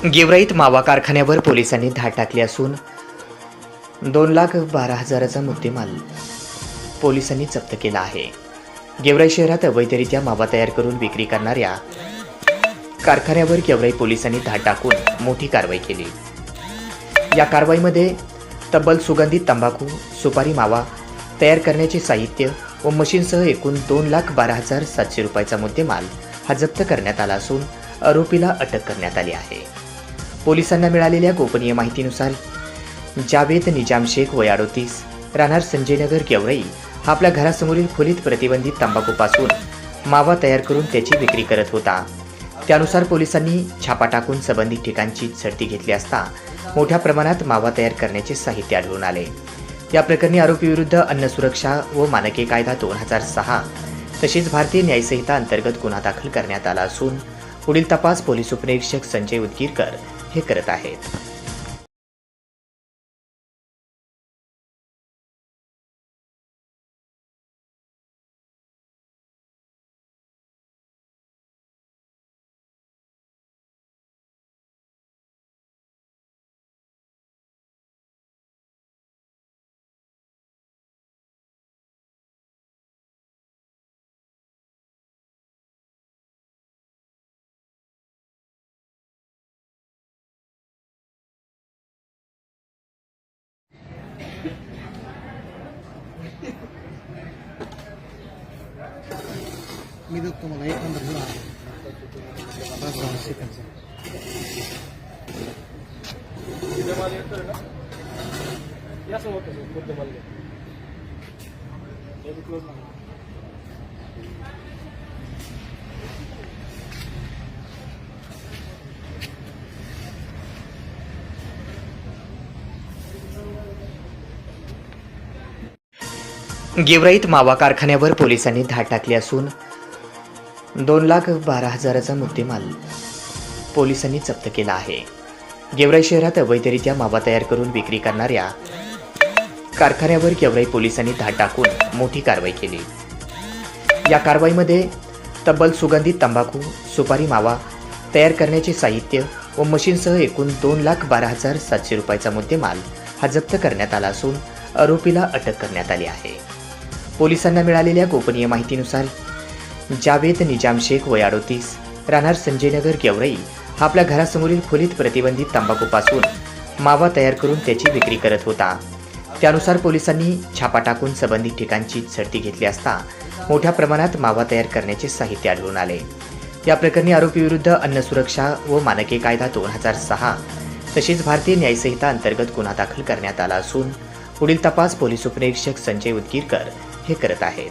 गेवराईत मावा कारखान्यावर पोलिसांनी धाड टाकली असून 2,12,000चा मुद्देमाल पोलिसांनी जप्त केला आहे. गेवराई शहरात अवैधरित्या मावा तयार करून विक्री करणाऱ्या कारखान्यावर गेवराई पोलिसांनी धाड टाकून मोठी कारवाई केली. या कारवाईमध्ये तब्बल सुगंधित तंबाखू, सुपारी मावा तयार करण्याचे साहित्य व मशीनसह एकूण 2,12,700 रुपयाचा मुद्देमाल हा जप्त करण्यात आला असून आरोपीला अटक करण्यात आली आहे. पोलिसांना मिळालेल्या गोपनीय माहितीनुसार जावेद निजाम शेख वय 38 राहणार संजयनगर गेवराई हा आपल्या घरासमोरील खोलीत प्रतिबंधित तंबाखूपासून मावा तयार करून त्याची विक्री करत होता. त्यानुसार पोलिसांनी छापा टाकून संबंधित ठिकाणची झडती घेतली असता मोठ्या प्रमाणात मावा तयार करण्याचे साहित्य आढळून आले. या प्रकरणी आरोपीविरुद्ध अन्न सुरक्षा व मानके कायदा 2006 तसेच भारतीय न्यायसंहिता अंतर्गत गुन्हा दाखल करण्यात आला असून पुढील तपास पोलीस उपनिरीक्षक संजय उदगीरकर हे करत आहेत. मी देतो तुम्हाला 1 नंबर घेऊन आलो. 5 सेकंदचा मुद्देमाल येतोय ना, याचं होतं मुद्देमाल हे क्लोज नाही. गेवराईत मावा कारखान्यावर पोलिसांनी धाड टाकली असून 2,12,000चा मुद्देमाल पोलिसांनी जप्त केला आहे. गेवराई शहरात अवैधरित्या मावा तयार करून विक्री करणाऱ्या कारखान्यावर गेवराई पोलिसांनी धाड टाकून मोठी कारवाई केली. या कारवाईमध्ये तब्बल सुगंधित तंबाखू, सुपारी मावा तयार करण्याचे साहित्य व मशीनसह एकूण 2,12,700 रुपयाचा मुद्देमाल हा जप्त करण्यात आला असून आरोपीला अटक करण्यात आली आहे. पोलिसांना मिळालेल्या गोपनीय माहितीनुसार जावेद निजाम शेख वय 38 राहणार संजयनगर गेवराई हा आपल्या घरासमोरील खोलीत प्रतिबंधित तंबाखूपासून मावा तयार करून त्याची विक्री करत होता. त्यानुसार पोलिसांनी छापा टाकून संबंधित ठिकाणची झडती घेतली असता मोठ्या प्रमाणात मावा तयार करण्याचे साहित्य आढळून आले. या प्रकरणी आरोपीविरुद्ध अन्न सुरक्षा व मानके कायदा 2006 तसेच भारतीय न्यायसंहिता अंतर्गत गुन्हा दाखल करण्यात आला असून पुढील तपास पोलीस उपनिरीक्षक संजय उदगीरकर हे करत आहेत.